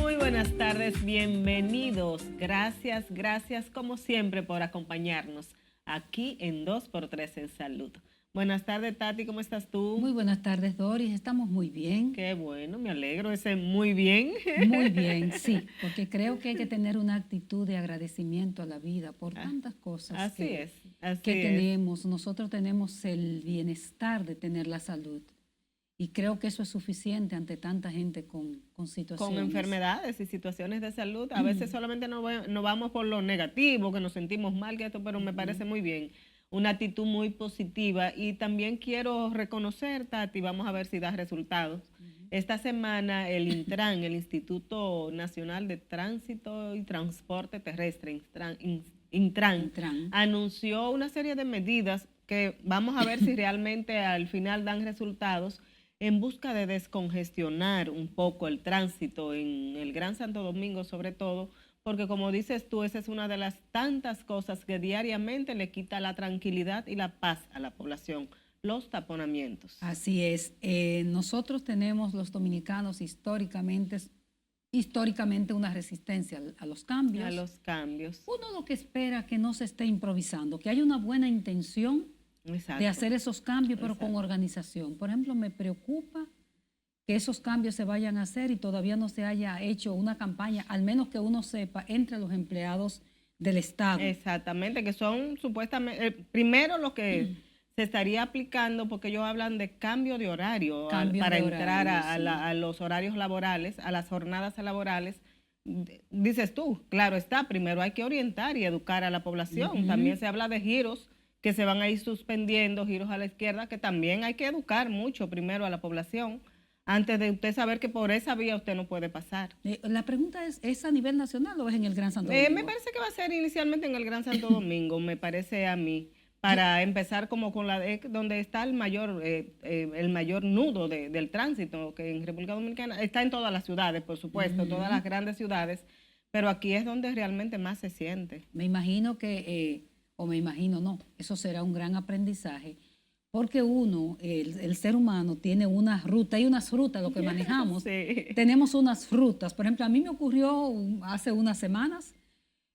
Muy buenas tardes, bienvenidos. Gracias como siempre por acompañarnos aquí en 2x3 en Salud. Buenas tardes, Tati, ¿cómo estás tú? Muy buenas tardes, Doris. Estamos muy bien. Qué bueno, me alegro, ese muy bien. Muy bien, sí, porque creo que hay que tener una actitud de agradecimiento a la vida por tantas cosas Así que es. tenemos. Nosotros tenemos el bienestar de tener la salud y creo que eso es suficiente ante tanta gente con situaciones. Con enfermedades y situaciones de salud, a veces solamente no vamos por lo negativo, que nos sentimos mal, que esto, pero me parece muy bien. Una actitud muy positiva y también quiero reconocer, Tati, vamos a ver si da resultados. Esta semana el Intran, el Instituto Nacional de Tránsito y Transporte Terrestre, Intran, anunció una serie de medidas que vamos a ver si realmente al final dan resultados en busca de descongestionar un poco el tránsito en el Gran Santo Domingo, sobre todo, porque como dices tú, esa es una de las tantas cosas que diariamente le quita la tranquilidad y la paz a la población, los taponamientos. Así es. Nosotros tenemos los dominicanos históricamente una resistencia a los cambios. A los cambios. Uno lo que espera que no se esté improvisando, que haya una buena intención de hacer esos cambios, pero con organización. Por ejemplo, me preocupa que esos cambios se vayan a hacer y todavía no se haya hecho una campaña, al menos que uno sepa, entre los empleados del Estado. Exactamente, que son supuestamente, primero lo que se estaría aplicando, porque ellos hablan de cambio de horario para entrar a los horarios laborales, a las jornadas laborales. Dices tú, claro está, primero hay que orientar y educar a la población. También se habla de giros que se van a ir suspendiendo, giros a la izquierda, que también hay que educar mucho primero a la población, antes de usted saber que por esa vía usted no puede pasar. La pregunta ¿es a nivel nacional o es en el Gran Santo Domingo? Me parece que va a ser inicialmente en el Gran Santo Domingo, me parece a mí, para empezar como con donde está el mayor nudo del tránsito, que en República Dominicana está en todas las ciudades, por supuesto, todas las grandes ciudades, pero aquí es donde realmente más se siente. Me imagino que, no, eso será un gran aprendizaje. Porque el ser humano tiene una ruta, hay unas frutas, lo que manejamos, sí. Tenemos unas frutas. Por ejemplo, a mí me ocurrió hace unas semanas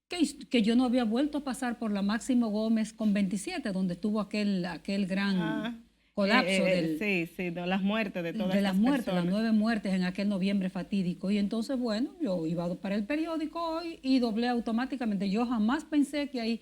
que yo no había vuelto a pasar por la Máximo Gómez con 27, donde tuvo aquel gran colapso de las muertes de todas las muertes, personas. Las 9 muertes en aquel noviembre fatídico. Y entonces, bueno, yo iba para el periódico hoy y doblé automáticamente. Yo jamás pensé que ahí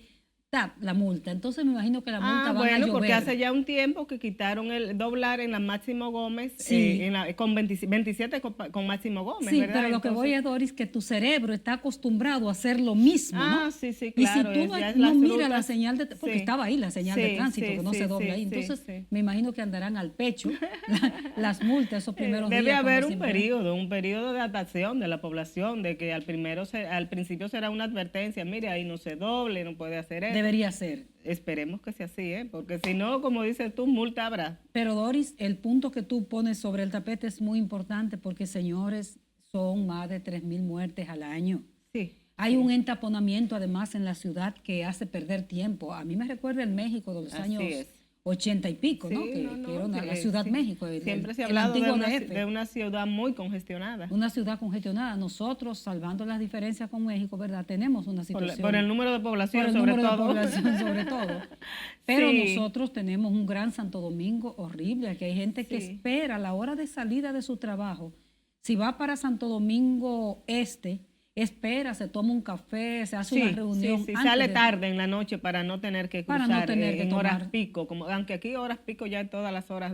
la multa. Entonces me imagino que la multa va a llover. Porque hace ya un tiempo que quitaron el doblar en la Máximo Gómez, sí. con 27 con Máximo Gómez, sí, ¿verdad? Pero lo que voy a Doris, que tu cerebro está acostumbrado a hacer lo mismo, ¿no? Sí, claro. Y si tú no miras la señal de porque estaba ahí la señal de tránsito, que no se dobla ahí. Entonces, me imagino que andarán al pecho las multas esos primeros días. Debe haber un periodo de adaptación de la población, de que al principio será una advertencia, mire, ahí no se doble, no puede hacer eso. Debería ser. Esperemos que sea así, porque si no, como dices tú, multa habrá. Pero Doris, el punto que tú pones sobre el tapete es muy importante porque, señores, son más de 3,000 muertes al año. Sí. Hay un entaponamiento además en la ciudad que hace perder tiempo. A mí me recuerda el México de los años 80 y pico, ¿no? Que era la Ciudad México. Siempre se ha hablado de una ciudad muy congestionada. Una ciudad congestionada. Nosotros, salvando las diferencias con México, ¿verdad? Tenemos una situación. Por el número de población, sobre todo. Pero nosotros tenemos un Gran Santo Domingo horrible. Aquí hay gente que espera a la hora de salida de su trabajo. Si va para Santo Domingo Este, espera, se toma un café, se hace una reunión. Sale tarde en la noche para no tener que cruzar en horas pico, aunque aquí horas pico ya en todas las horas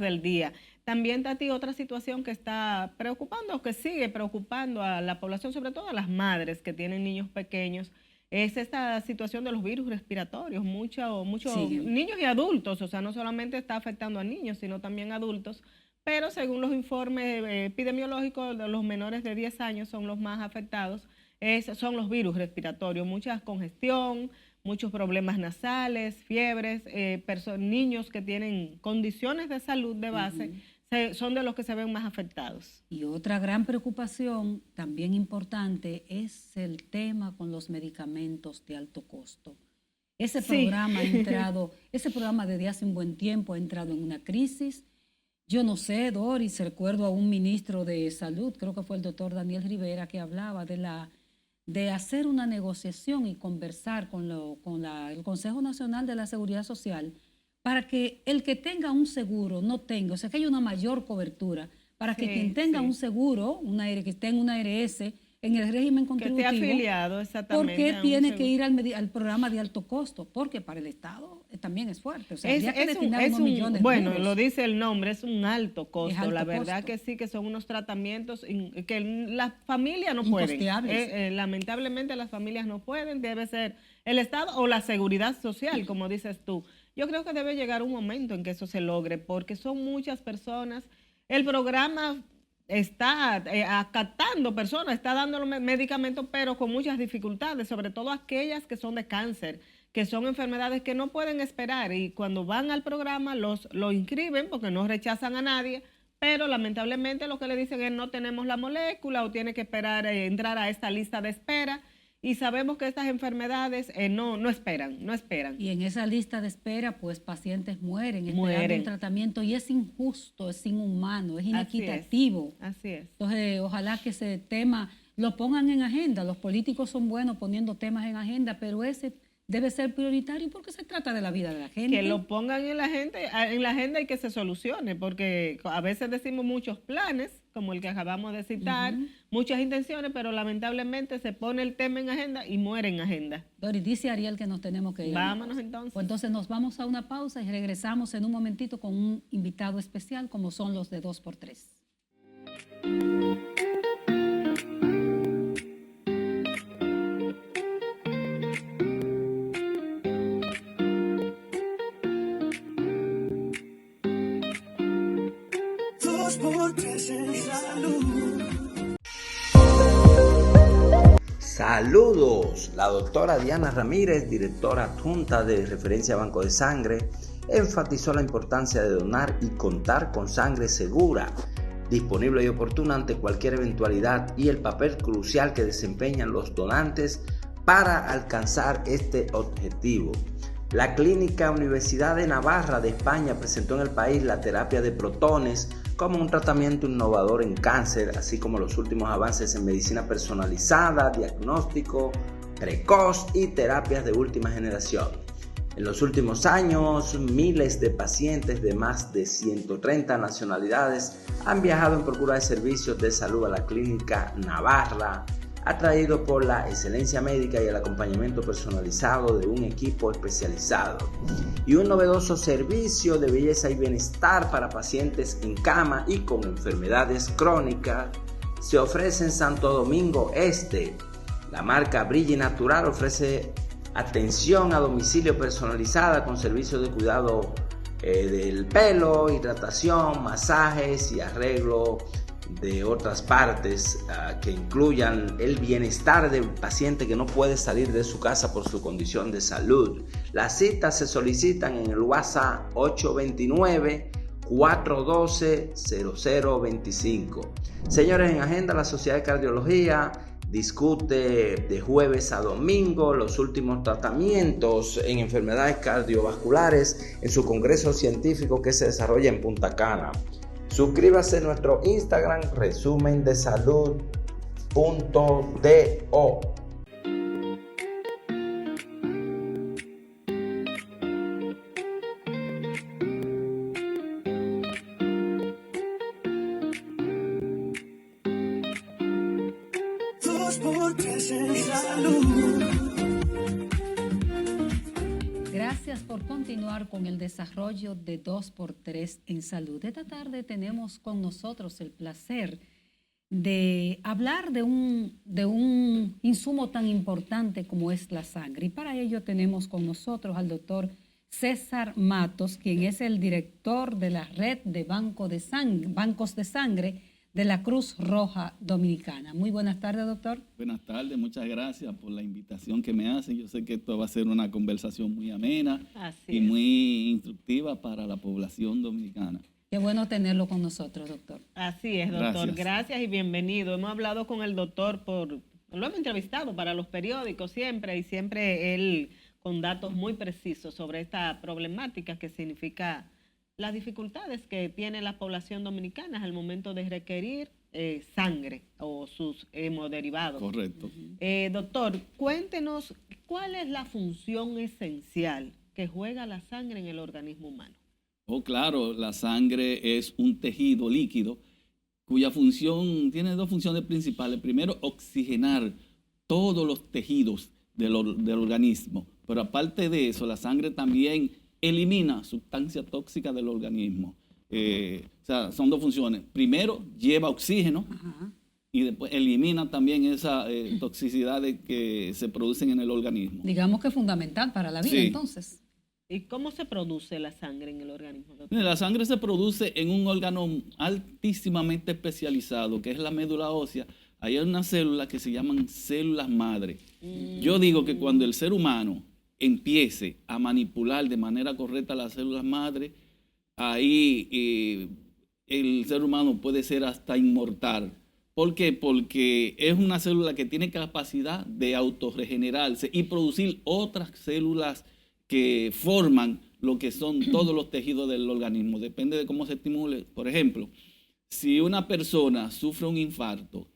del día. También, Tati, otra situación que está preocupando, que sigue preocupando a la población, sobre todo a las madres que tienen niños pequeños, es esta situación de los virus respiratorios. Muchos niños y adultos, o sea, no solamente está afectando a niños, sino también a adultos. Pero según los informes epidemiológicos, los menores de 10 años son los más afectados, son los virus respiratorios, mucha congestión, muchos problemas nasales, fiebres, niños que tienen condiciones de salud de base, son de los que se ven más afectados. Y otra gran preocupación también importante es el tema con los medicamentos de alto costo. Ese programa desde hace un buen tiempo ha entrado en una crisis. Yo no sé, Doris, recuerdo a un ministro de Salud, creo que fue el doctor Daniel Rivera, que hablaba de hacer una negociación y conversar con el Consejo Nacional de la Seguridad Social para que el que tenga un seguro no tenga, o sea, que haya una mayor cobertura, para que quien tenga un seguro, que tenga una ARS, en el régimen contributivo, que esté afiliado exactamente. ¿Por qué tiene que ir al programa de alto costo? Porque para el Estado también es fuerte. O sea, habría que destinar unos millones bueno, duros. lo dice el nombre, es un alto costo. Es alto la verdad costo. que sí, que son unos tratamientos que las familias no pueden. Lamentablemente las familias no pueden, debe ser el Estado o la seguridad social, como dices tú. Yo creo que debe llegar un momento en que eso se logre, porque son muchas personas. El programa está acatando personas, está dando medicamentos, pero con muchas dificultades, sobre todo aquellas que son de cáncer, que son enfermedades que no pueden esperar, y cuando van al programa lo inscriben porque no rechazan a nadie, pero lamentablemente lo que le dicen es no tenemos la molécula o tiene que esperar entrar a esta lista de espera. Y sabemos que estas enfermedades no esperan. Y en esa lista de espera, pues pacientes mueren esperando un tratamiento, y es injusto, es inhumano, es inequitativo. Así es. Entonces, ojalá que ese tema lo pongan en agenda. Los políticos son buenos poniendo temas en agenda, pero ese debe ser prioritario porque se trata de la vida de la gente. Que lo pongan en la agenda y que se solucione, porque a veces decimos muchos planes, como el que acabamos de citar, muchas intenciones, pero lamentablemente se pone el tema en agenda y muere en agenda. Doris, dice Ariel que nos tenemos que ir. Vámonos entonces. Pues entonces nos vamos a una pausa y regresamos en un momentito con un invitado especial, como son los de 2x3. Saludos, la doctora Diana Ramírez, directora adjunta de Referencia Banco de Sangre, enfatizó la importancia de donar y contar con sangre segura, disponible y oportuna ante cualquier eventualidad, y el papel crucial que desempeñan los donantes para alcanzar este objetivo. La Clínica Universidad de Navarra de España presentó en el país la terapia de protones como un tratamiento innovador en cáncer, así como los últimos avances en medicina personalizada, diagnóstico precoz y terapias de última generación. En los últimos años, miles de pacientes de más de 130 nacionalidades han viajado en procura de servicios de salud a la Clínica Navarra, atraído por la excelencia médica y el acompañamiento personalizado de un equipo especializado y un novedoso servicio de belleza y bienestar para pacientes en cama y con enfermedades crónicas. Se ofrece en Santo Domingo Este. La marca Brilli Natural ofrece atención a domicilio personalizada con servicios de cuidado del pelo, hidratación, masajes y arreglo de otras partes que incluyan el bienestar del paciente que no puede salir de su casa por su condición de salud. Las citas se solicitan en el WhatsApp 829-412-0025. Señores, en agenda la Sociedad de Cardiología discute de jueves a domingo los últimos tratamientos en enfermedades cardiovasculares en su congreso científico que se desarrolla en Punta Cana. Suscríbase a nuestro Instagram, resumendesalud.do. Gracias por continuar con el desarrollo de 2x3 en salud. Esta tarde tenemos con nosotros el placer de hablar de un insumo tan importante como es la sangre. Y para ello tenemos con nosotros al doctor César Matos, quien es el director de la red de bancos de sangre de la Cruz Roja Dominicana. Muy buenas tardes, doctor. Buenas tardes, muchas gracias por la invitación que me hacen. Yo sé que esto va a ser una conversación muy amena y muy instructiva para la población dominicana. Qué bueno tenerlo con nosotros, doctor. Así es, doctor. Gracias y bienvenido. Hemos hablado con el doctor lo hemos entrevistado para los periódicos siempre, y siempre él con datos muy precisos sobre esta problemática que significa las dificultades que tiene la población dominicana al momento de requerir sangre o sus hemoderivados. Correcto. Doctor, cuéntenos cuál es la función esencial que juega la sangre en el organismo humano. Oh, claro, la sangre es un tejido líquido cuya función tiene dos funciones principales. Primero, oxigenar todos los tejidos del organismo, pero aparte de eso, la sangre también elimina sustancias tóxicas del organismo. O sea, son dos funciones. Primero, lleva oxígeno y después elimina también esas toxicidades que se producen en el organismo. Digamos que es fundamental para la vida, sí. Entonces. ¿Y cómo se produce la sangre en el organismo, doctor? La sangre se produce en un órgano altísimamente especializado, que es la médula ósea. Ahí hay unas células que se llaman células madre. Yo digo que cuando el ser humano empiece a manipular de manera correcta las células madre, ahí el ser humano puede ser hasta inmortal. ¿Por qué? Porque es una célula que tiene capacidad de autorregenerarse y producir otras células que forman lo que son todos los tejidos del organismo. Depende de cómo se estimule. Por ejemplo, si una persona sufre un infarto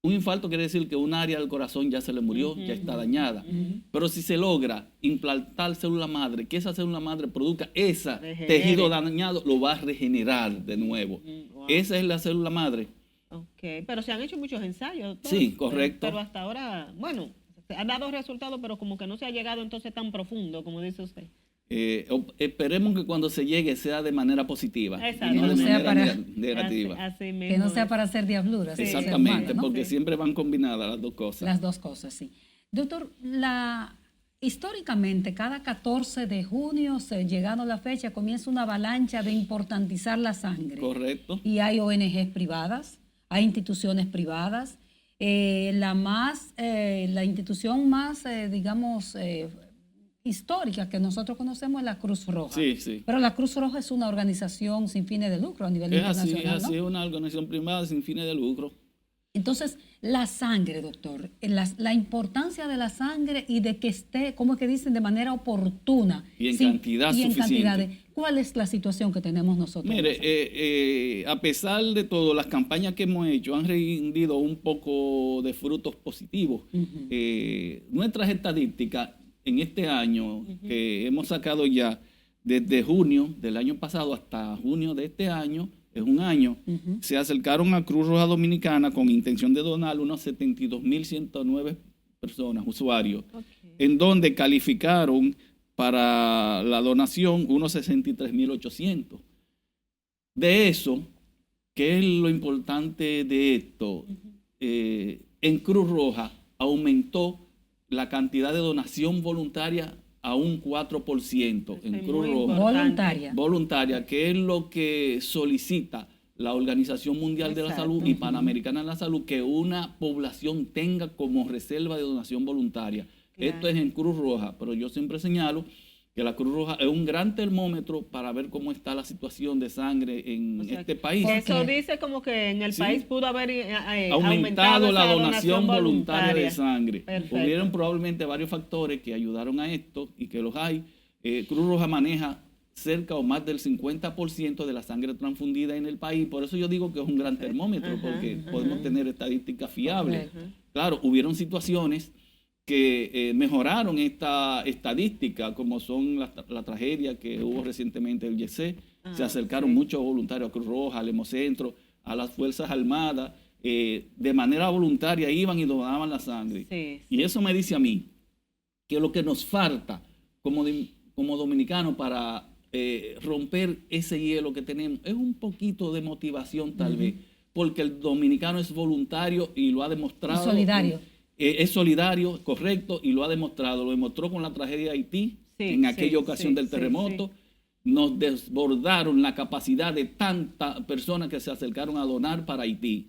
quiere decir que un área del corazón ya se le murió, ya está dañada. Pero si se logra implantar célula madre, que esa célula madre produzca ese tejido dañado, lo va a regenerar de nuevo. Wow. Esa es la célula madre. Ok, pero se han hecho muchos ensayos, doctor. Sí, correcto. Pero hasta ahora, bueno, se han dado resultados, pero como que no se ha llegado entonces tan profundo, como dice usted. Esperemos que cuando se llegue sea de manera positiva. Exacto. Y no de manera negativa. Así mismo que no sea para hacer diabluras. Sí. Exactamente, porque siempre van combinadas las dos cosas. Las dos cosas, sí. Doctor, históricamente, cada 14 de junio, llegando la fecha, comienza una avalancha de importantizar la sangre. Correcto. Y hay ONGs privadas, hay instituciones privadas. La institución más, digamos, histórica que nosotros conocemos es la Cruz Roja. Sí, sí. Pero la Cruz Roja es una organización sin fines de lucro a nivel internacional. Es así, es una organización privada sin fines de lucro. Entonces, la sangre, doctor, la importancia de la sangre y de que esté, como que dicen, de manera oportuna. Y en cantidad suficiente. ¿Cuál es la situación que tenemos nosotros? Mire, a pesar de todo, las campañas que hemos hecho han rendido un poco de frutos positivos. Nuestras estadísticas en este año, que hemos sacado ya desde junio del año pasado hasta junio de este año, es un año, se acercaron a Cruz Roja Dominicana con intención de donar unos 72.109 personas, usuarios, en donde calificaron para la donación unos 63.800. De eso, ¿qué es lo importante de esto? En Cruz Roja aumentó la cantidad de donación voluntaria a un 4% en Cruz Roja. Voluntaria, que es lo que solicita la Organización Mundial de la Salud y Panamericana de la Salud, que una población tenga como reserva de donación voluntaria. Claro. Esto es en Cruz Roja, pero yo siempre señalo que la Cruz Roja es un gran termómetro para ver cómo está la situación de sangre en este país. Eso dice como que en el país pudo haber aumentado la donación voluntaria de sangre. Perfecto. Hubieron probablemente varios factores que ayudaron a esto y que los hay. Cruz Roja maneja cerca o más del 50% de la sangre transfundida en el país. Por eso yo digo que es un gran termómetro, porque podemos tener estadísticas fiables. Claro, hubieron situaciones que mejoraron esta estadística, como son la tragedia que hubo recientemente el YC. Se acercaron muchos voluntarios a Cruz Roja, al Hemocentro, a las Fuerzas Armadas, de manera voluntaria iban y donaban la sangre. Y eso me dice a mí que lo que nos falta como dominicanos para romper ese hielo que tenemos es un poquito de motivación tal vez, porque el dominicano es voluntario y lo ha demostrado. Es solidario. Es solidario, correcto, y lo ha demostrado. Lo demostró con la tragedia de Haití, en aquella ocasión del terremoto. Nos desbordaron la capacidad de tantas personas que se acercaron a donar para Haití.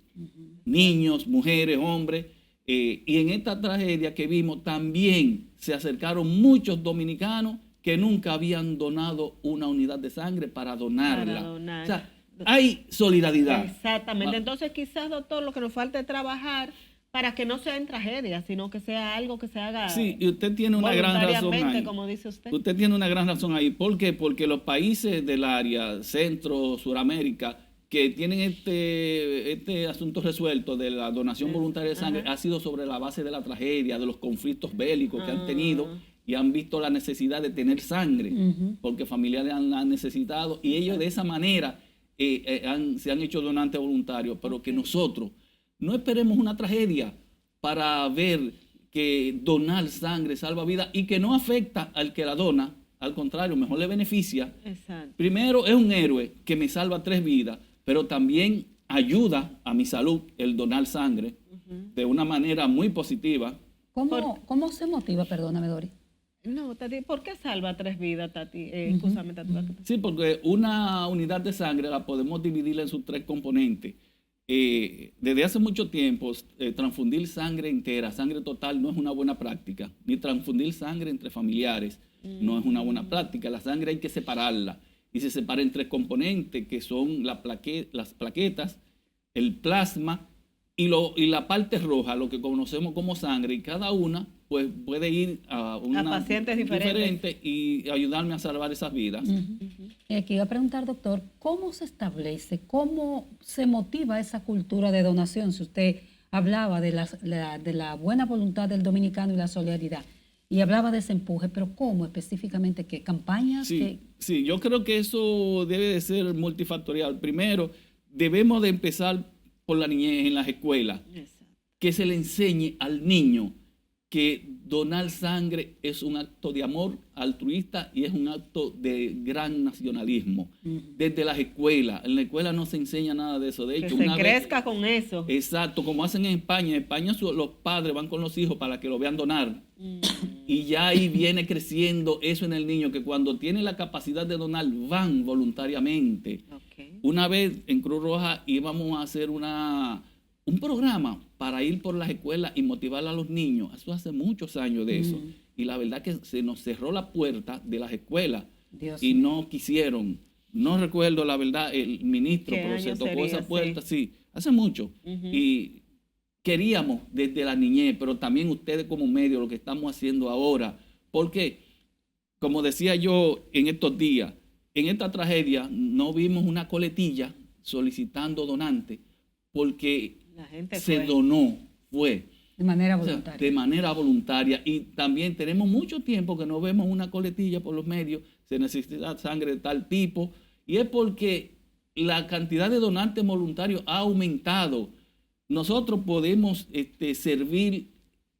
Niños, mujeres, hombres. Y en esta tragedia que vimos también se acercaron muchos dominicanos que nunca habían donado una unidad de sangre para donarla. O sea, hay solidaridad. Exactamente. Entonces quizás, doctor, lo que nos falta es trabajar para que no sea en tragedia, sino que sea algo que se haga sí, y usted tiene una gran razón ahí. Como dice usted. Usted tiene una gran razón ahí. ¿Por qué? Porque los países del área, Centro, Suramérica, que tienen este asunto resuelto de la donación voluntaria de sangre, ha sido sobre la base de la tragedia, de los conflictos bélicos que han tenido y han visto la necesidad de tener sangre, porque familiares la han necesitado, y ellos de esa manera se han hecho donantes voluntarios, pero que nosotros no esperemos una tragedia para ver que donar sangre salva vidas y que no afecta al que la dona, al contrario, mejor le beneficia. Exacto. Primero, es un héroe que me salva 3 vidas, pero también ayuda a mi salud el donar sangre de una manera muy positiva. ¿Cómo se motiva? Perdóname, Dori. No, Tati, ¿por qué salva 3 vidas, Tati? Escúchame, Tati. Sí, porque una unidad de sangre la podemos dividir en sus 3 componentes. Desde hace mucho tiempo, transfundir sangre entera, sangre total, no es una buena práctica. Ni transfundir sangre entre familiares no es una buena práctica. La sangre hay que separarla. Y se separa en 3 componentes, que son las plaquetas, el plasma y la parte roja, lo que conocemos como sangre. Y cada una pues puede ir a pacientes diferentes y ayudarme a salvar esas vidas. Que iba a preguntar, doctor, ¿cómo se establece, cómo se motiva esa cultura de donación? Si usted hablaba de la buena voluntad del dominicano y la solidaridad, y hablaba de ese empuje, pero ¿cómo específicamente? ¿Qué campañas? Sí, yo creo que eso debe de ser multifactorial. Primero, debemos de empezar por la niñez en las escuelas. Exacto. Que se le enseñe al niño que donar sangre es un acto de amor altruista y es un acto de gran nacionalismo. Desde las escuelas. En la escuela no se enseña nada de eso. De hecho, que se crezca con eso. Exacto, como hacen en España. En España los padres van con los hijos para que lo vean donar. Y ya ahí viene creciendo eso en el niño, que cuando tiene la capacidad de donar, van voluntariamente. Okay. Una vez en Cruz Roja íbamos a hacer un programa para ir por las escuelas y motivar a los niños. Eso hace muchos años de eso. Y la verdad que se nos cerró la puerta de las escuelas. Y no quisieron. No recuerdo la verdad el ministro, pero se tocó esa puerta. Sí, hace mucho. Y queríamos desde la niñez, pero también ustedes como medio, lo que estamos haciendo ahora. Porque, como decía yo en estos días, en esta tragedia no vimos una coletilla solicitando donantes, porque la gente fue. De manera voluntaria. O sea, de manera voluntaria. Y también tenemos mucho tiempo que no vemos una coletilla por los medios, se necesita sangre de tal tipo, y es porque la cantidad de donantes voluntarios ha aumentado. Nosotros podemos servir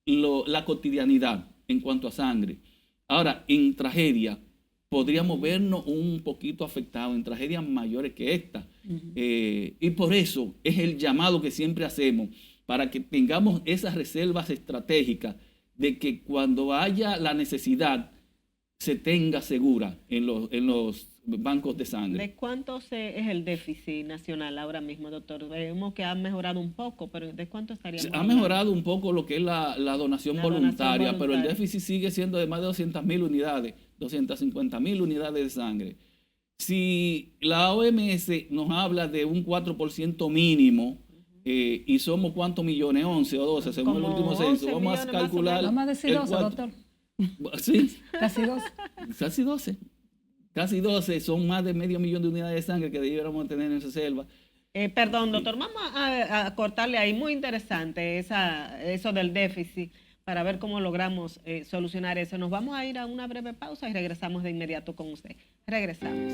la cotidianidad en cuanto a sangre. Ahora, en tragedia, podríamos vernos un poquito afectados, en tragedias mayores que esta. Y por eso es el llamado que siempre hacemos, para que tengamos esas reservas estratégicas de que cuando haya la necesidad se tenga segura en los bancos de sangre. ¿De cuánto es el déficit nacional ahora mismo, doctor? Vemos que ha mejorado un poco, pero ¿de cuánto estaríamos hablando? Ha mejorado un poco lo que es la donación voluntaria, pero el déficit sigue siendo de más de 200.000 unidades, 250.000 unidades de sangre. Si la OMS nos habla de un 4% mínimo, y somos ¿cuántos millones? 11 o 12, según el último censo. Vamos a calcular. Vamos a decir 12, doctor. Sí. Casi 12. Casi 12. Casi 12 son más de 500.000 de unidades de sangre que debiéramos tener en reserva. Perdón, doctor, vamos a cortarle ahí. Muy interesante eso del déficit, para ver cómo logramos solucionar eso. Nos vamos a ir a una breve pausa y regresamos de inmediato con usted. Regresamos.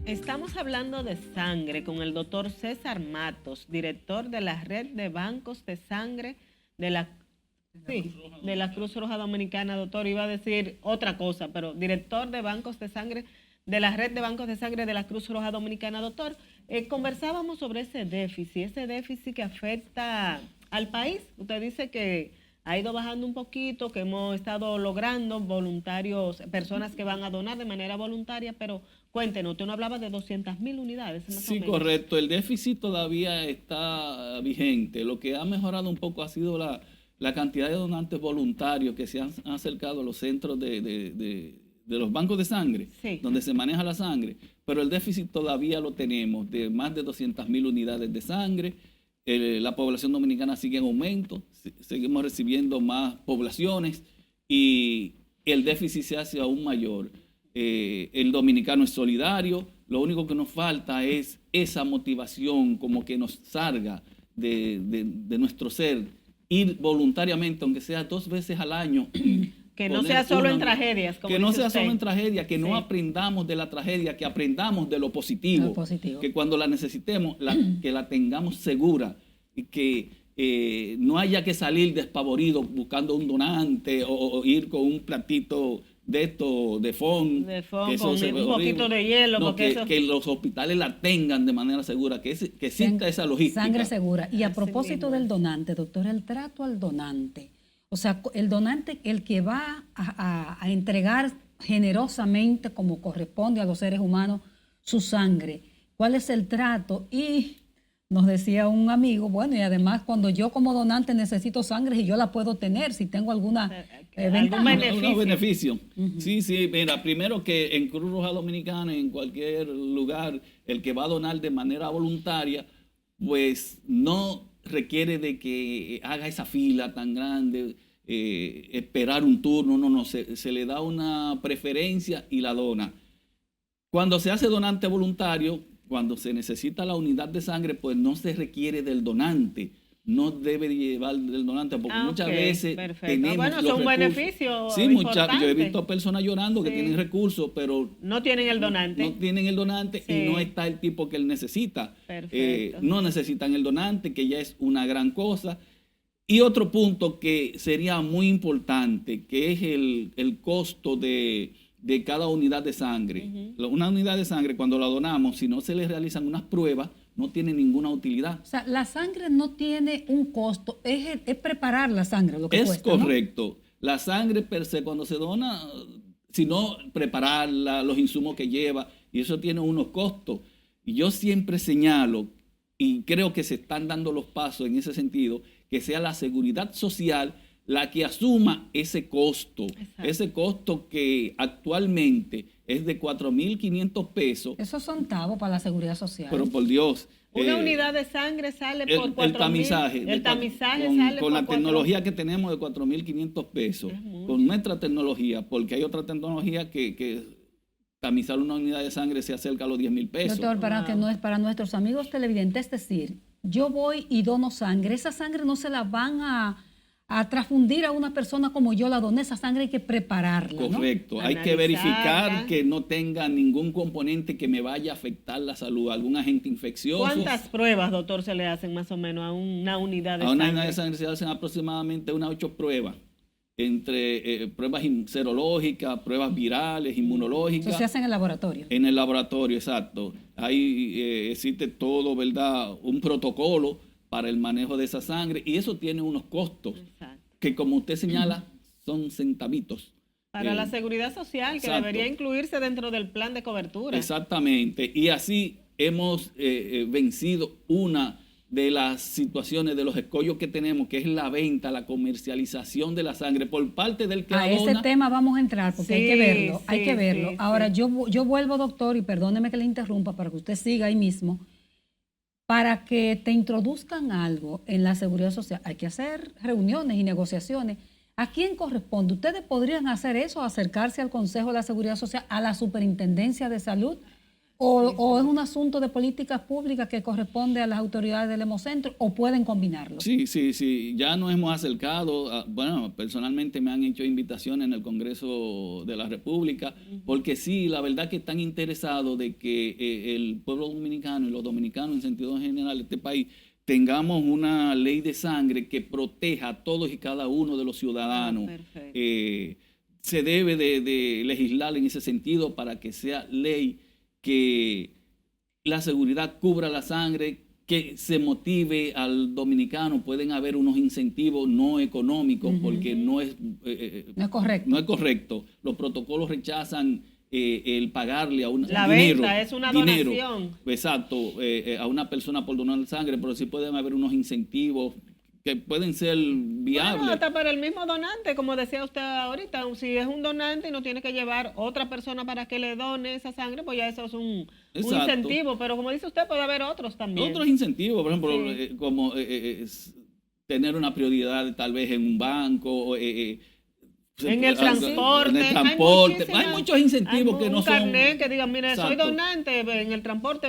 Estamos hablando de sangre con el doctor César Matos, director de la red de bancos de sangre de la Cruz Roja Dominicana. Doctor, iba a decir otra cosa, pero director de bancos de sangre de la red de bancos de sangre de la Cruz Roja Dominicana. Doctor, conversábamos sobre ese déficit que afecta al país. Usted dice que ha ido bajando un poquito, que hemos estado logrando voluntarios, personas que van a donar de manera voluntaria, pero cuéntenos, usted no hablaba de 200,000 unidades. Sí, correcto. El déficit todavía está vigente. Lo que ha mejorado un poco ha sido la cantidad de donantes voluntarios que se han acercado a los centros de los bancos de sangre, sí, donde se maneja la sangre, pero el déficit todavía lo tenemos, de más de 200,000 unidades de sangre. La población dominicana sigue en aumento, seguimos recibiendo más poblaciones y el déficit se hace aún mayor. El dominicano es solidario, lo único que nos falta es esa motivación como que nos salga de nuestro ser, ir voluntariamente, aunque sea 2 veces al año. Que no sea solo en tragedias. Que no sea solo en tragedia, que no aprendamos de la tragedia, que aprendamos de lo positivo. Que cuando la necesitemos, que la tengamos segura y que no haya que salir despavorido buscando un donante o ir con un platito de esto, de fond con un poquito de hielo. No, que los hospitales la tengan de manera segura, que exista esa logística. Sangre segura. Y a propósito del donante, doctor, el trato al donante. O sea, el donante, el que va a entregar generosamente, como corresponde a los seres humanos, su sangre. ¿Cuál es el trato? Y nos decía un amigo, bueno, y además cuando yo como donante necesito sangre y yo la puedo tener, si tengo alguna algún beneficio. Uh-huh. Sí, mira, primero que en Cruz Roja Dominicana, en cualquier lugar, el que va a donar de manera voluntaria, pues no requiere de que haga esa fila tan grande, esperar un turno, se le da una preferencia y la dona. Cuando se hace donante voluntario, cuando se necesita la unidad de sangre, pues no se requiere del donante, no debe llevar del donante, porque muchas veces tenemos bueno, son beneficios. Sí, yo he visto personas llorando que tienen recursos, pero no tienen el donante. No tienen el donante y no está el tipo que él necesita. No necesitan el donante, que ya es una gran cosa. Y otro punto que sería muy importante, que es el costo de cada unidad de sangre. Uh-huh. Una unidad de sangre, cuando la donamos, si no se le realizan unas pruebas, no tiene ninguna utilidad. O sea, la sangre no tiene un costo, es preparar la sangre lo que cuesta, es correcto. ¿No? La sangre per se, cuando se dona, sino prepararla, los insumos que lleva, y eso tiene unos costos. Y yo siempre señalo, y creo que se están dando los pasos en ese sentido, que sea la seguridad social la que asuma ese costo. Exacto. Ese costo que actualmente es de 4,500 pesos. Esos son tabos para la seguridad social. Pero por Dios. Una unidad de sangre sale por 4,000. El tamizaje. El tamizaje sale con la tecnología que tenemos de 4,500 pesos. Con nuestra tecnología, porque hay otra tecnología que tamizar una unidad de sangre se acerca a los 10,000 pesos. Doctor, para nuestros amigos televidentes, es decir, yo voy y dono sangre. Esa sangre no se la van a transfundir a una persona como yo la doné. Esa sangre hay que prepararla, ¿no? Correcto, hay que verificar que no tenga ningún componente que me vaya a afectar la salud, algún agente infeccioso. ¿Cuántas pruebas, doctor, se le hacen más o menos a una unidad de sangre? A una unidad de sangre se hacen aproximadamente unas 8 pruebas, entre pruebas serológicas, pruebas virales, inmunológicas. Eso se hace en el laboratorio. En el laboratorio, exacto. Ahí existe todo, ¿verdad? Un protocolo para el manejo de esa sangre, y eso tiene unos costos. Exacto. Que, como usted señala, son centavitos. Para la seguridad social, que exacto, debería incluirse dentro del plan de cobertura. Exactamente, y así hemos vencido una de las situaciones, de los escollos que tenemos, que es la venta, la comercialización de la sangre por parte del que a ese tema vamos a entrar, porque hay que verlo. Ahora, yo vuelvo, doctor, y perdóneme que le interrumpa para que usted siga ahí mismo. Para que te introduzcan algo en la seguridad social, hay que hacer reuniones y negociaciones. ¿A quién corresponde? ¿Ustedes podrían hacer eso, acercarse al Consejo de la Seguridad Social, a la Superintendencia de Salud? ¿O es un asunto de políticas públicas que corresponde a las autoridades del Hemocentro, o pueden combinarlo? Sí. Ya nos hemos acercado. Bueno, personalmente me han hecho invitaciones en el Congreso de la República, porque sí, la verdad que están interesados de que el pueblo dominicano y los dominicanos en sentido general de este país tengamos una ley de sangre que proteja a todos y cada uno de los ciudadanos. se debe de legislar en ese sentido para que sea ley, que la seguridad cubra la sangre, que se motive al dominicano. Pueden haber unos incentivos no económicos porque no es correcto. No es correcto. Los protocolos rechazan el pagarle a una venta es una donación. Exacto, a una persona por donar sangre, pero sí pueden haber unos incentivos que pueden ser viables. Bueno, hasta para el mismo donante, como decía usted ahorita, si es un donante y no tiene que llevar otra persona para que le done esa sangre, pues ya eso es un incentivo, pero como dice usted, puede haber otros también. Otros incentivos, por ejemplo, como tener una prioridad tal vez en un banco, en el transporte. Hay muchos incentivos que no son. Un carnet que diga, mire, soy donante, en el transporte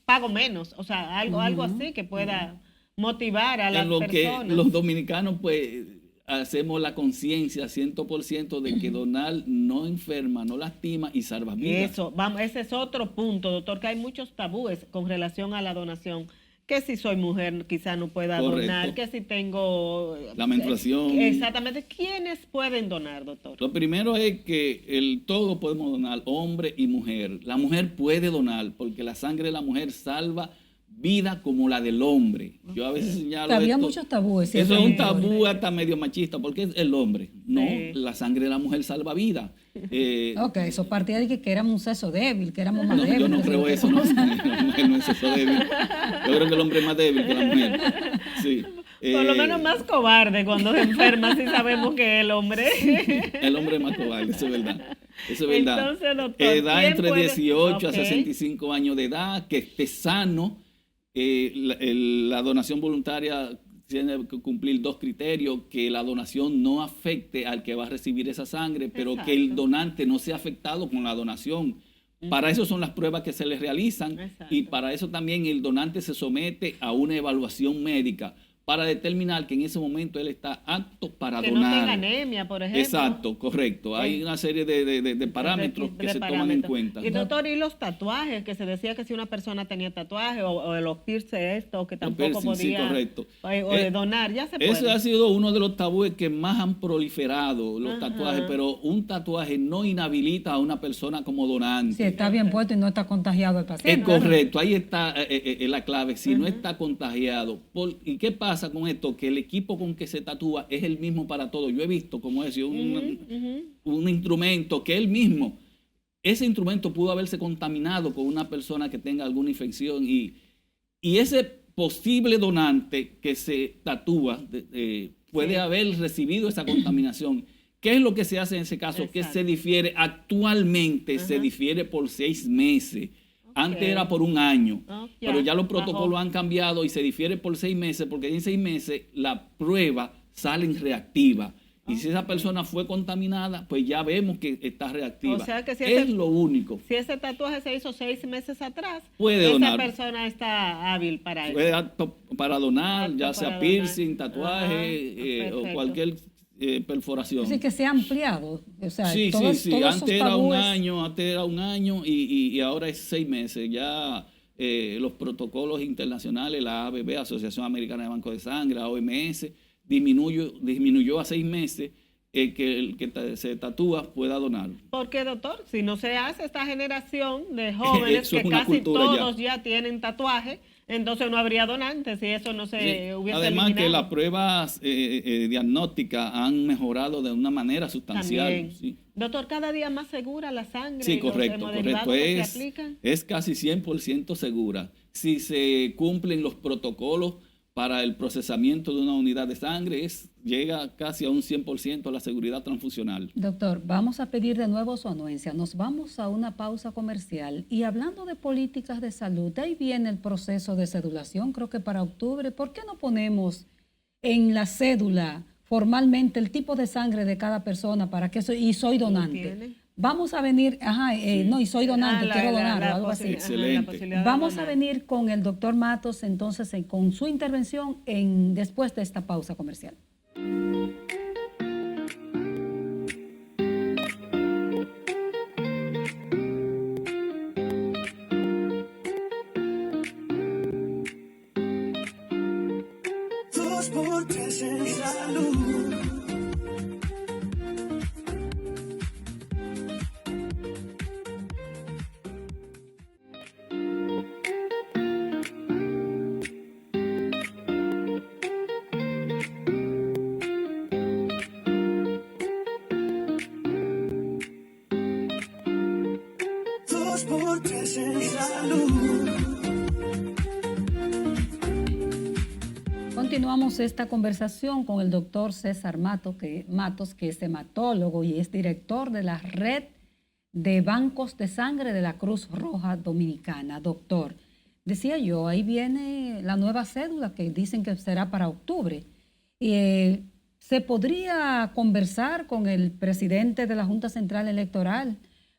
pago menos. O sea, algo así que pueda motivar a las personas. Que los dominicanos, pues, hacemos la conciencia 100% de que donar no enferma, no lastima y salva vidas. Ese es otro punto, doctor, que hay muchos tabúes con relación a la donación. Que si soy mujer quizá no pueda donar, que si tengo la menstruación. Exactamente. ¿Quiénes pueden donar, doctor? Lo primero es que todos podemos donar, hombre y mujer. La mujer puede donar porque la sangre de la mujer salva vida como la del hombre. Yo a veces señalo había muchos tabúes. Eso es un tabú hasta medio machista, porque es el hombre. No, la sangre de la mujer salva vida. Ok, eso partía de que éramos un sexo débil, que éramos más débiles. Yo no creo eso, no. La mujer no es sexo débil. Yo creo que el hombre es más débil que la mujer. Sí. Por lo menos más cobarde cuando se enferma, si sabemos que el hombre. El hombre es más cobarde, eso es verdad. Eso es verdad. Entonces, doctor, edad entre 18 a 65 años de edad, que esté sano. La donación voluntaria tiene que cumplir 2 criterios: que la donación no afecte al que va a recibir esa sangre, pero que el donante no sea afectado con la donación. Para eso son las pruebas que se le realizan. Y para eso también el donante se somete a una evaluación médica para determinar que en ese momento él está apto para donar. Que no tenga anemia, por ejemplo. Exacto, correcto. Hay una serie de parámetros que se toman en cuenta. Y doctor, ¿y los tatuajes? Que se decía que si una persona tenía tatuaje o los piercing que tampoco podía donar, ya se puede. Ese ha sido uno de los tabúes que más han proliferado, los tatuajes, pero un tatuaje no inhabilita a una persona como donante. Si está bien puesto y no está contagiado el paciente. Es correcto, ahí está la clave, si no está contagiado. ¿Y qué pasa con esto? Que el equipo con que se tatúa es el mismo para todos. Yo he visto como es un instrumento que él mismo, ese instrumento pudo haberse contaminado con una persona que tenga alguna infección y ese posible donante que se tatúa puede haber recibido esa contaminación. ¿Qué es lo que se hace en ese caso? Que se difiere actualmente, se difiere por 6 meses. Antes era por 1 año, pero ya los protocolos han cambiado y se difiere por 6 meses, porque en 6 meses la prueba sale reactiva. Y si esa persona fue contaminada, pues ya vemos que está reactiva. O sea que si es lo único. Si ese tatuaje se hizo 6 meses atrás, puede donar. Esa persona está hábil para eso. Puede apto para donar, ya sea piercing, tatuaje o cualquier perforación. Así que se ha ampliado. O sea, sí. Antes era 1 año, y ahora es 6 meses. Ya los protocolos internacionales, la ABB, Asociación Americana de Banco de Sangre, la OMS, disminuyó a 6 meses que el que se tatúa pueda donar. Porque, doctor, si no se hace esta generación de jóvenes que casi todos ya tienen tatuaje, entonces no habría donantes si eso no se hubiese Además eliminado. que las pruebas diagnósticas han mejorado de una manera sustancial. Sí. Doctor, cada día más segura la sangre. Sí, correcto. Es casi 100% segura. Si se cumplen los protocolos para el procesamiento de una unidad de sangre, llega casi a un 100% a la seguridad transfusional. Doctor, vamos a pedir de nuevo su anuencia. Nos vamos a una pausa comercial. Y hablando de políticas de salud, ahí viene el proceso de cedulación, creo que para octubre. ¿Por qué no ponemos en la cédula formalmente el tipo de sangre de cada persona para que soy donante? Vamos a venir, y soy donante, quiero donar o algo así. Excelente. Vamos a venir con el doctor Matos, entonces, con su intervención después de esta pausa comercial. por 3 en salud. Continuamos esta conversación con el doctor César Matos, que es hematólogo y es director de la red de bancos de sangre de la Cruz Roja Dominicana. Doctor, decía yo, ahí viene la nueva cédula que dicen que será para octubre. ¿Se podría conversar con el presidente de la Junta Central Electoral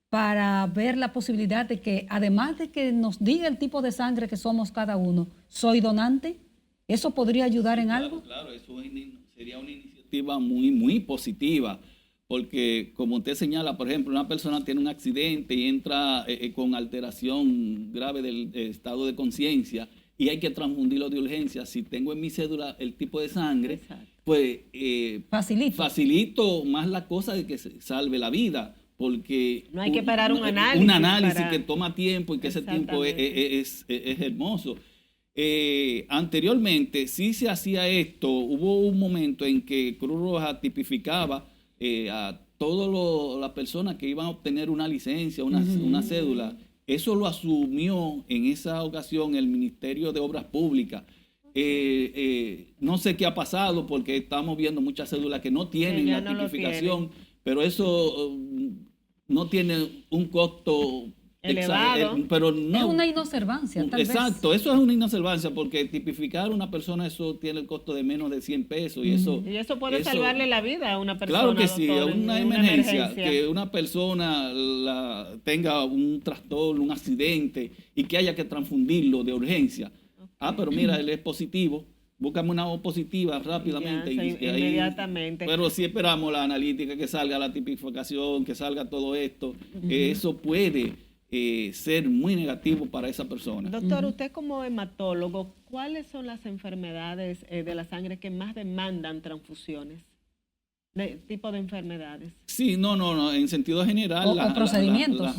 para ver la posibilidad de que, además de que nos diga el tipo de sangre que somos cada uno, soy donante? ¿Eso podría ayudar en algo? Claro, eso sería una iniciativa muy, muy positiva, porque como usted señala, por ejemplo, una persona tiene un accidente y entra con alteración grave del estado de conciencia y hay que transfundirlo de urgencia. Si tengo en mi cédula el tipo de sangre, exacto, pues facilito más la cosa de que se salve la vida, porque no hay que parar un análisis. Un análisis que toma tiempo y que ese tiempo es hermoso. Anteriormente sí se hacía esto. Hubo un momento en que Cruz Roja tipificaba a todas las personas que iban a obtener una licencia, una cédula. Eso lo asumió en esa ocasión el Ministerio de Obras Públicas. No sé qué ha pasado, porque estamos viendo muchas cédulas que no tienen la tipificación, pero eso no tiene un costo elevado, pero no es una inobservancia, tal exacto, vez. Eso es una inobservancia, porque tipificar a una persona, eso tiene el costo de menos de 100 pesos. Y eso salvarle la vida a una persona. Claro que sí, doctor, una emergencia, que una persona tenga un trastorno, un accidente y que haya que transfundirlo de urgencia. Okay. Pero mira, él es positivo. Búscame una O positiva rápidamente. Inmediatamente. Pero sí esperamos la analítica, que salga la tipificación, que salga todo esto. Eso puede ser muy negativo para esa persona. Doctor, usted como hematólogo, ¿cuáles son las enfermedades de la sangre que más demandan transfusiones? ¿De tipo de enfermedades? Sí, no, en sentido general. O procedimientos.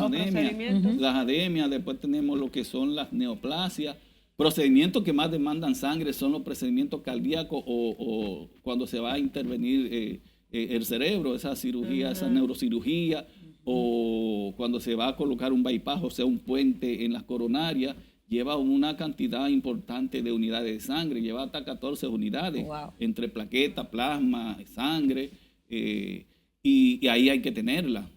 Las anemias, después tenemos lo que son las neoplasias. Procedimientos que más demandan sangre son los procedimientos cardíacos o cuando se va a intervenir el cerebro, esa cirugía, esa neurocirugía, o cuando se va a colocar un bypass, o sea, un puente en las coronarias, lleva una cantidad importante de unidades de sangre, lleva hasta 14 unidades, entre plaqueta, plasma, sangre, y ahí hay que tenerla.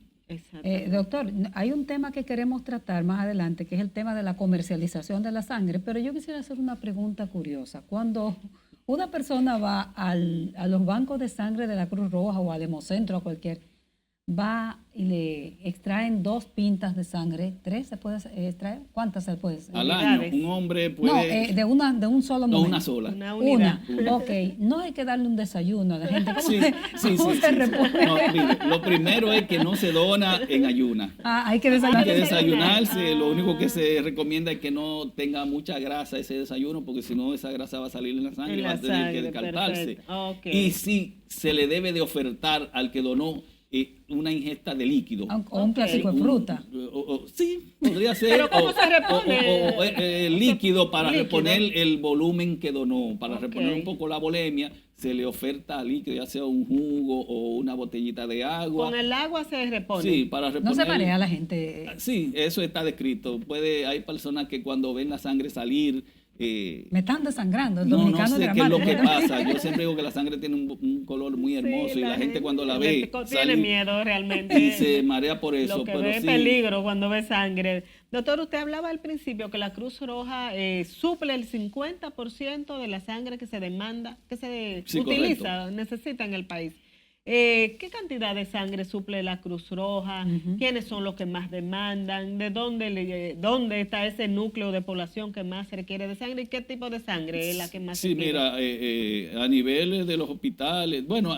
Doctor, hay un tema que queremos tratar más adelante, que es el tema de la comercialización de la sangre, pero yo quisiera hacer una pregunta curiosa. Cuando una persona va a los bancos de sangre de la Cruz Roja o al Hemocentro, a cualquier, va y le extraen 2 pintas de sangre, 3 se puede extraer, ¿cuántas se puede extraer? Al año, un hombre puede... No, de un solo momento. No, una sola. Una unidad. Ok, no hay que darle un desayuno a la gente. ¿Cómo se repone? No, mire, lo primero es que no se dona en ayuna. Hay que desayunar. Hay que desayunarse, lo único que se recomienda es que no tenga mucha grasa ese desayuno, porque si no esa grasa va a salir en la sangre y va a tener que descartarse. Okay. Y sí, se le debe de ofertar al que donó una ingesta de líquido. O un plástico de fruta. Sí, podría ser. ¿Pero cómo se repone? O líquido para reponer el volumen que donó. Para reponer un poco la volemia, se le oferta líquido, ya sea un jugo o una botellita de agua. ¿Con el agua se repone? Sí, para reponer. ¿No se marea la gente? Sí, eso está descrito. Hay personas que cuando ven la sangre salir... me están desangrando. El dominicano no sé qué es lo que pasa. Yo siempre digo que la sangre tiene un color muy hermoso, sí, y la gente cuando la ve tiene miedo realmente y se marea por eso. Lo que ve peligro cuando ve sangre. Doctor, usted hablaba al principio que la Cruz Roja suple el 50% de la sangre que se demanda, que se utiliza, necesita en el país. ¿Qué cantidad de sangre suple la Cruz Roja? ¿Quiénes son los que más demandan? ¿De dónde está ese núcleo de población que más requiere de sangre? ¿Y qué tipo de sangre es la que más requiere? Sí, mira, a nivel de los hospitales, bueno,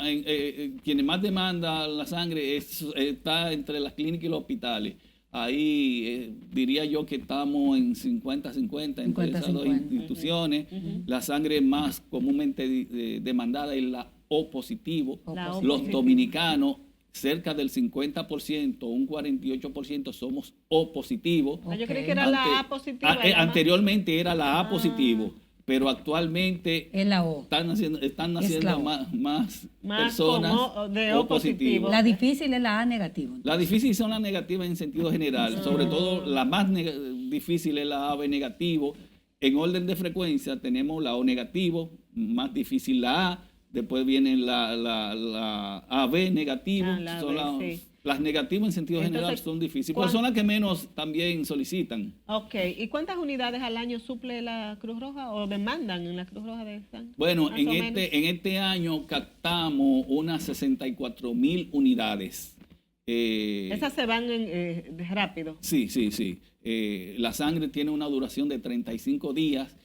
quienes más demandan la sangre está entre las clínicas y los hospitales. Ahí diría yo que estamos en 50-50 entre esas dos instituciones. La sangre más comúnmente demandada es la O positivo. Los dominicanos, cerca del 50%, un 48% somos O positivo. Yo creí que era la A positiva. Anteriormente era la A positivo, pero actualmente están naciendo más personas de O O positivo. positivos. La difícil es la A negativa. La difícil son las negativas en sentido general, sobre todo la más difícil es la AB negativo. En orden de frecuencia tenemos la O negativo, más difícil la A, después viene la AB negativo, las negativas en sentido general son difíciles, son las que menos también solicitan. Ok, ¿y cuántas unidades al año suple la Cruz Roja o demandan en la Cruz Roja de Sangre? Bueno, en este año captamos unas 64,000 unidades. Esas se van rápido. Sí. La sangre tiene una duración de 35 días.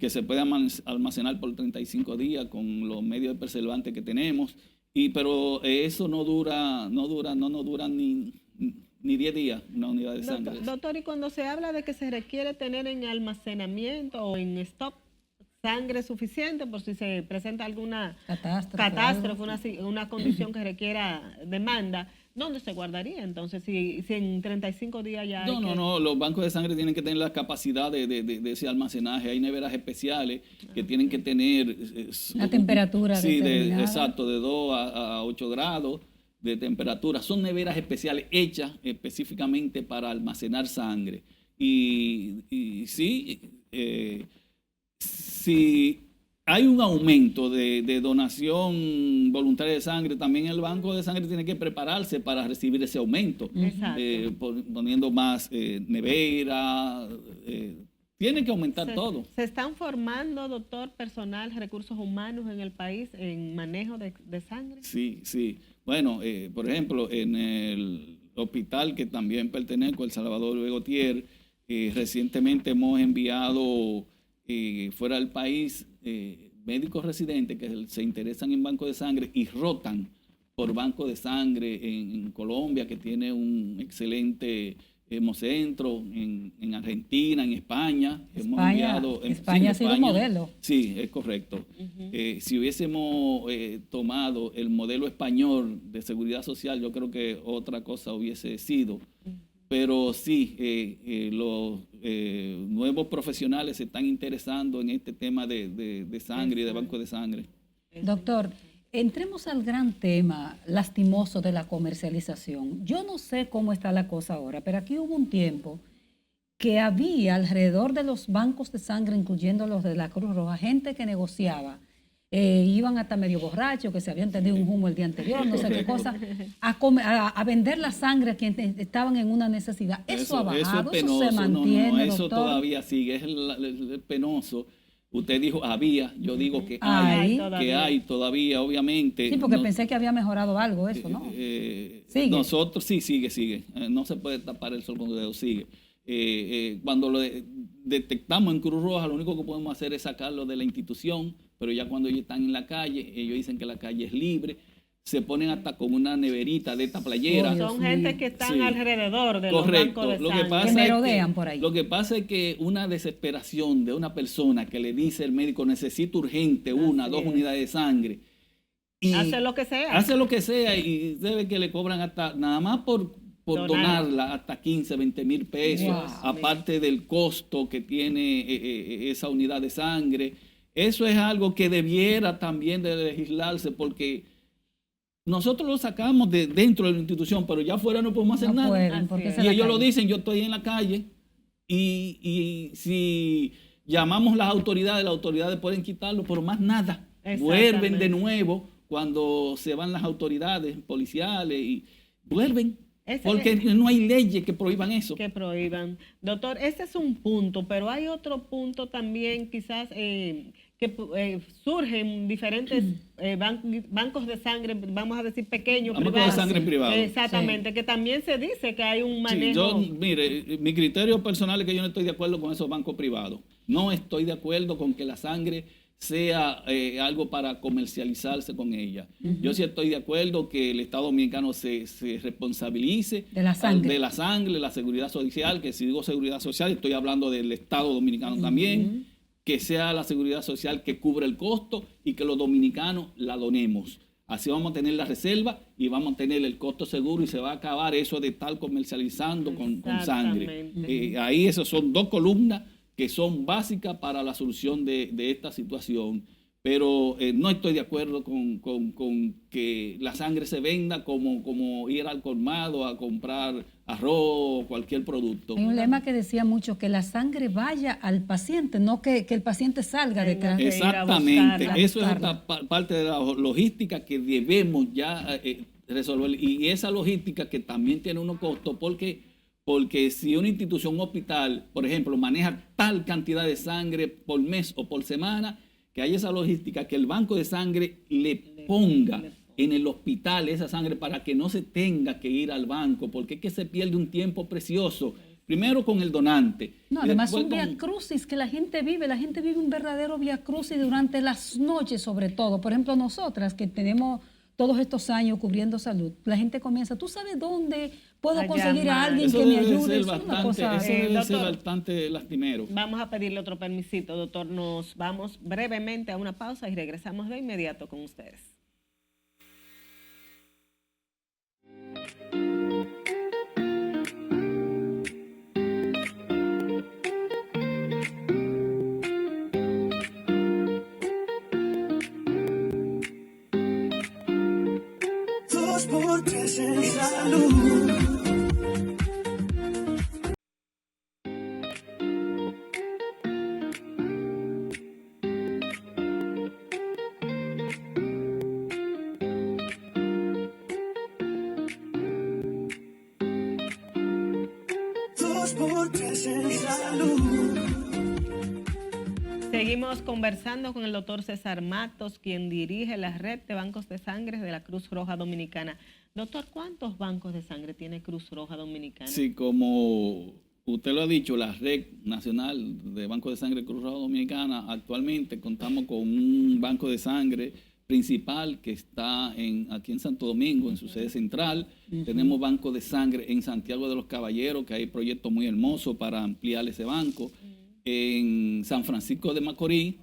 Que se puede almacenar por 35 días con los medios de preservante que tenemos. Pero eso no dura ni 10 días una unidad de sangre. Doctor, y cuando se habla de que se requiere tener en almacenamiento o en stock sangre suficiente por si se presenta alguna catástrofe, una condición que requiera demanda, ¿dónde se guardaría entonces si en 35 días ya No, los bancos de sangre tienen que tener la capacidad de ese almacenaje. Hay neveras especiales que tienen que tener una temperatura exacto, de 2 a 8 grados de temperatura. Son neveras especiales hechas específicamente para almacenar sangre. Y sí, si hay un aumento de donación voluntaria de sangre, también el banco de sangre tiene que prepararse para recibir ese aumento, poniendo más nevera, tiene que aumentar todo. ¿Se están formando, doctor, personal, recursos humanos en el país en manejo de sangre? Sí. Bueno, por ejemplo, en el hospital que también pertenezco, el Salvador Luis Gautier, recientemente hemos enviado fuera del país médicos residentes que se interesan en banco de sangre y rotan por banco de sangre en Colombia, que tiene un excelente hemocentro, en Argentina, en España. Hemos enviado, España ha sido un modelo. Sí, es correcto. Si hubiésemos tomado el modelo español de seguridad social, yo creo que otra cosa hubiese sido. Pero sí, los nuevos profesionales se están interesando en este tema de sangre y de banco de sangre. Doctor, entremos al gran tema lastimoso de la comercialización. Yo no sé cómo está la cosa ahora, pero aquí hubo un tiempo que había alrededor de los bancos de sangre, incluyendo los de la Cruz Roja, gente que negociaba. Iban hasta medio borrachos, que se habían tendido un humo el día anterior, no sé qué cosa, a vender la sangre a quienes estaban en una necesidad. Eso ha bajado, es penoso, eso se mantiene, eso doctor. Todavía sigue, es penoso. Usted dijo había, yo digo que hay todavía, obviamente. Sí, porque pensé que había mejorado algo eso, ¿no? ¿Sigue? Nosotros sigue. No se puede tapar el sol con el dedo, sigue. Cuando lo detectamos en Cruz Roja, lo único que podemos hacer es sacarlo de la institución, pero ya cuando ellos están en la calle, ellos dicen que la calle es libre, se ponen hasta con una neverita de esta playera. Son gente que están alrededor de los bancos de sangre. Que merodean por ahí. Lo que pasa es que una desesperación de una persona que le dice al médico, necesito urgente 1, 2 unidades de sangre. Y hace lo que sea. Hace lo que sea y debe que le cobran hasta, nada más por donarla, hasta 15, 20 mil pesos, aparte del costo que tiene esa unidad de sangre. Eso es algo que debiera también de legislarse, porque nosotros lo sacamos de dentro de la institución, pero ya afuera no podemos hacer nada. Y ellos lo dicen, yo estoy en la calle, y si llamamos a las autoridades pueden quitarlo, pero más nada. Vuelven de nuevo cuando se van las autoridades policiales y vuelven. Porque no hay leyes que prohíban eso. Que prohíban. Doctor, ese es un punto, pero hay otro punto también quizás que surgen diferentes bancos de sangre, vamos a decir pequeños, bancos privados. De sangre privados. Exactamente, que también se dice que hay un manejo. Mire, mi criterio personal es que yo no estoy de acuerdo con esos bancos privados. No estoy de acuerdo con que la sangre sea algo para comercializarse con ella. Yo sí estoy de acuerdo que el Estado Dominicano se responsabilice de la sangre, la seguridad social, que si digo seguridad social estoy hablando del Estado Dominicano también, que sea la seguridad social que cubra el costo y que los dominicanos la donemos. Así vamos a tener la reserva y vamos a tener el costo seguro y se va a acabar eso de estar comercializando con sangre. Ahí esas son 2 columnas que son básicas para la solución de esta situación. Pero no estoy de acuerdo con que la sangre se venda como ir al colmado a comprar arroz o cualquier producto. Hay un lema que decía mucho que la sangre vaya al paciente, no que el paciente salga detrás. Exactamente, eso es otra parte de la logística que debemos ya resolver. Y esa logística que también tiene unos costos, porque si una institución, un hospital, por ejemplo, maneja tal cantidad de sangre por mes o por semana, que hay esa logística, que el banco de sangre le ponga en el hospital esa sangre para que no se tenga que ir al banco, porque es que se pierde un tiempo precioso. Primero con el donante. No, además un vía crucis que la gente vive un verdadero vía crucis durante las noches sobre todo. Por ejemplo, nosotras que tenemos todos estos años cubriendo salud, la gente comienza, ¿tú sabes dónde puedo conseguir a alguien que me ayude? Eso debe ser bastante lastimero. Vamos a pedirle otro permisito, doctor. Nos vamos brevemente a una pausa y regresamos de inmediato con ustedes. Porque en salud. Seguimos conversando con el doctor César Matos, quien dirige la red de bancos de sangre de la Cruz Roja Dominicana. Doctor, ¿cuántos bancos de sangre tiene Cruz Roja Dominicana? Sí, como usted lo ha dicho, la red nacional de bancos de sangre Cruz Roja Dominicana, actualmente contamos con un banco de sangre principal que está aquí en Santo Domingo, en su sede central. Tenemos banco de sangre en Santiago de los Caballeros, que hay proyectos muy hermosos para ampliar ese banco. En San Francisco de Macorís,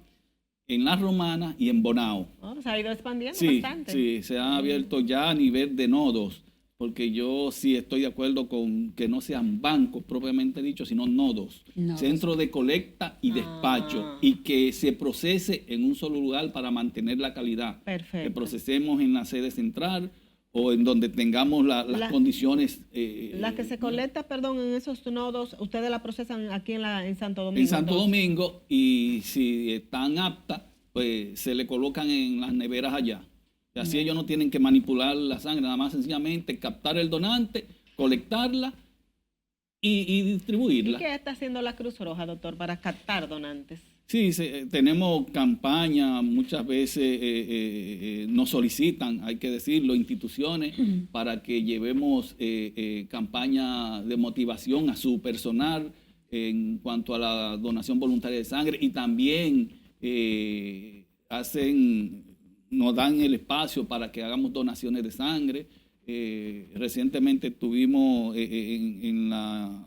en La Romana y en Bonao. Se ha ido expandiendo bastante. Sí, se ha abierto ya a nivel de nodos, porque yo sí estoy de acuerdo con que no sean bancos propiamente dicho, sino nodos. Centro de colecta y despacho, y que se procese en un solo lugar para mantener la calidad. Perfecto. Que procesemos en la sede central o en donde tengamos las condiciones. Las que se colectan, en esos nodos, ustedes la procesan aquí en Santo Domingo. En Santo Domingo, y si están aptas, pues se le colocan en las neveras allá. Y así ellos no tienen que manipular la sangre, nada más sencillamente captar el donante, colectarla y distribuirla. ¿Y qué está haciendo la Cruz Roja, doctor, para captar donantes? Sí, tenemos campañas, muchas veces nos solicitan, hay que decirlo, instituciones para que llevemos campaña de motivación a su personal en cuanto a la donación voluntaria de sangre, y también nos dan el espacio para que hagamos donaciones de sangre. Recientemente estuvimos en la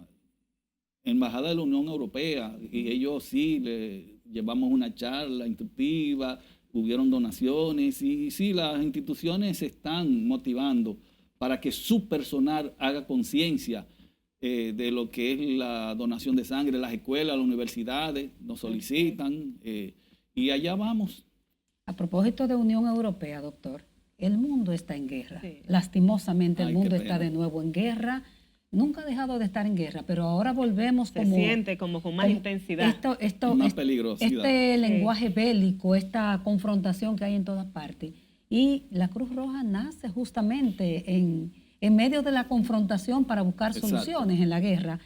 Embajada de la Unión Europea y ellos sí le llevamos una charla instructiva, hubieron donaciones y sí, las instituciones se están motivando para que su personal haga conciencia de lo que es la donación de sangre. Las escuelas, las universidades nos solicitan y allá vamos. A propósito de Unión Europea, doctor, el mundo está en guerra. Sí. Lastimosamente el mundo está de nuevo en guerra. Nunca ha dejado de estar en guerra, pero ahora volvemos Se siente como con más intensidad. Más peligrosidad. Este lenguaje bélico, esta confrontación que hay en todas partes. Y la Cruz Roja nace justamente en medio de la confrontación para buscar soluciones en la guerra.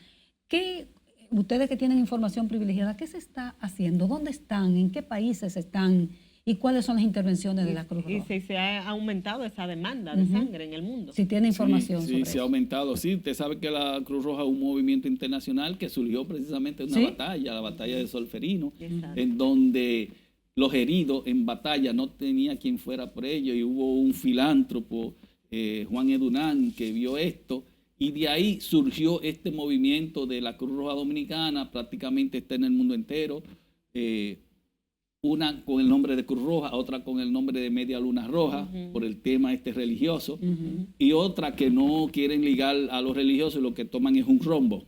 Ustedes que tienen información privilegiada, ¿qué se está haciendo? ¿Dónde están? ¿En qué países están? ¿Y cuáles son las intervenciones de la Cruz Roja? Y si se ha aumentado esa demanda de sangre en el mundo. Si tiene información sobre eso. Sí, se ha aumentado. Sí, usted sabe que la Cruz Roja es un movimiento internacional que surgió precisamente en una batalla, la batalla de Solferino, en donde los heridos en batalla no tenía quien fuera por ellos, y hubo un filántropo, Juan Edunán, que vio esto, y de ahí surgió este movimiento de la Cruz Roja Dominicana. Prácticamente está en el mundo entero. Una con el nombre de Cruz Roja, otra con el nombre de Media Luna Roja, por el tema religioso, y otra que no quieren ligar a los religiosos y lo que toman es un rombo.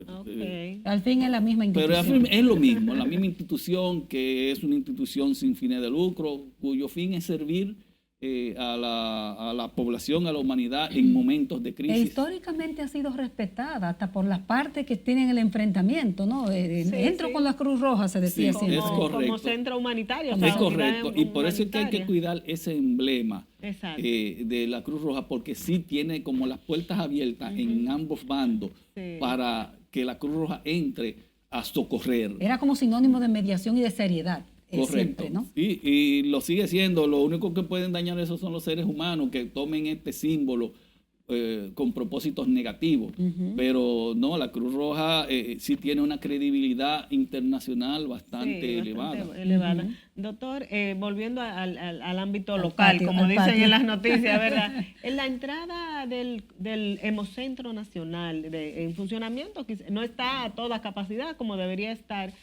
Okay. Al fin es la misma Pero institución. es lo mismo, la misma institución que es una institución sin fines de lucro, cuyo fin es servir a la población, a la humanidad en momentos de E crisis. históricamente ha sido respetada hasta por las partes que tienen el enfrentamiento, ¿no? Entro con la Cruz Roja, se decía Sí, siempre. es correcto. Como centro humanitario. Es correcto, y por eso es que hay que cuidar ese emblema de la Cruz Roja, porque sí tiene como las puertas abiertas en ambos bandos para que la Cruz Roja entre a socorrer. Era como sinónimo de mediación y de seriedad. Correcto. Siempre, ¿no? Y lo sigue siendo. Lo único que pueden dañar eso son los seres humanos que tomen este símbolo con propósitos negativos. Pero no, la Cruz Roja sí tiene una credibilidad internacional bastante elevada. Doctor, volviendo al ámbito local, como dicen en las noticias, ¿verdad? En la entrada del Hemocentro Nacional en funcionamiento no está a toda capacidad como debería estar.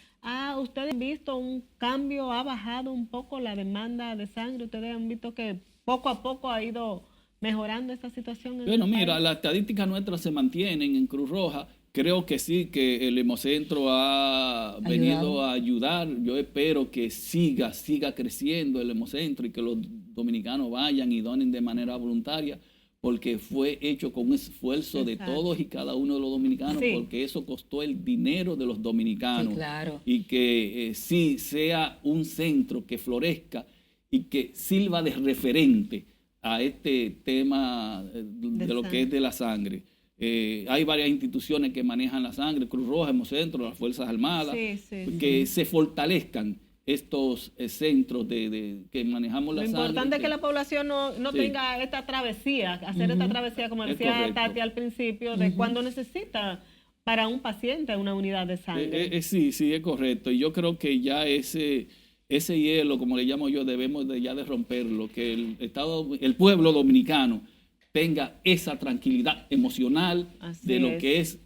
¿Ustedes han visto un cambio? ¿Ha bajado un poco la demanda de sangre? ¿Ustedes han visto que poco a poco ha ido mejorando esta situación? Bueno, mira, las estadísticas nuestras se mantienen en Cruz Roja. Creo que sí, que el Hemocentro ha venido a ayudar. Yo espero que siga creciendo el Hemocentro y que los dominicanos vayan y donen de manera voluntaria, porque fue hecho con un esfuerzo de todos y cada uno de los dominicanos, porque eso costó el dinero de los dominicanos. Sí, claro. Y que sí sea un centro que florezca y que sirva de referente a este tema de lo que es de la sangre. Hay varias instituciones que manejan la sangre, Cruz Roja, Hemocentro, las Fuerzas Armadas, que se fortalezcan estos centros que manejamos la sangre. Lo importante es que la población no tenga esta travesía, hacer esta travesía, como decía Tati al principio, de cuando necesita para un paciente una unidad de sangre. Sí, es correcto. Y yo creo que ya ese hielo, como le llamo yo, debemos de romperlo, que el pueblo dominicano tenga esa tranquilidad emocional de lo que es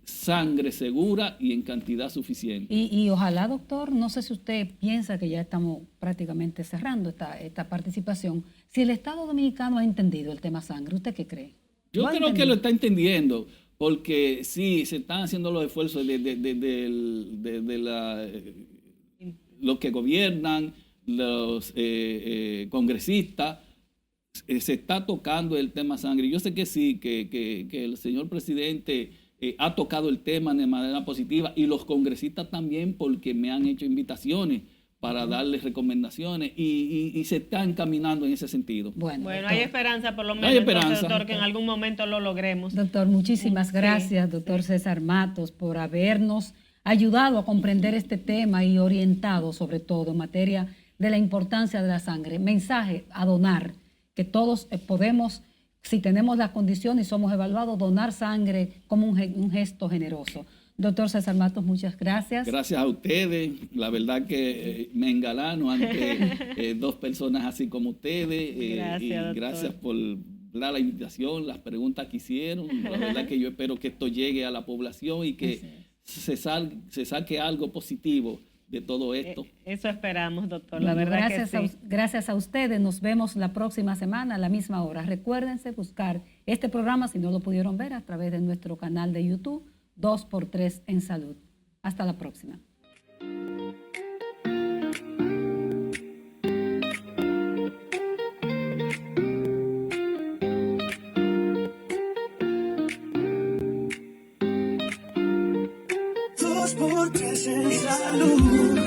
sangre segura y en cantidad suficiente. Y ojalá, doctor, no sé si usted piensa que ya estamos prácticamente cerrando esta participación, si el Estado Dominicano ha entendido el tema sangre, ¿usted qué cree? Yo creo que lo está entendiendo, porque sí, se están haciendo los esfuerzos de los que gobiernan, los congresistas. Se está tocando el tema sangre. Yo sé que sí, que el señor presidente ha tocado el tema de manera positiva, y los congresistas también, porque me han hecho invitaciones para darles recomendaciones y se están caminando en ese sentido. Bueno, hay esperanza por lo menos, entonces, doctor, que en algún momento lo logremos. Doctor, muchísimas gracias, doctor César Matos, por habernos ayudado a comprender este tema y orientado sobre todo en materia de la importancia de la sangre. Mensaje a donar, que todos podemos, si tenemos las condiciones y somos evaluados, donar sangre como un gesto generoso. Doctor César Matos, muchas gracias. Gracias a ustedes. La verdad que me engalano ante dos personas así como ustedes. Gracias por la invitación, las preguntas que hicieron. La verdad que yo espero que esto llegue a la población y que se saque algo positivo de todo esto. Eso esperamos, doctor. La verdad gracias a ustedes. Nos vemos la próxima semana a la misma hora. Recuérdense buscar este programa, si no lo pudieron ver, a través de nuestro canal de YouTube, 2x3 en Salud. Hasta la próxima. Dos por tres en Salud.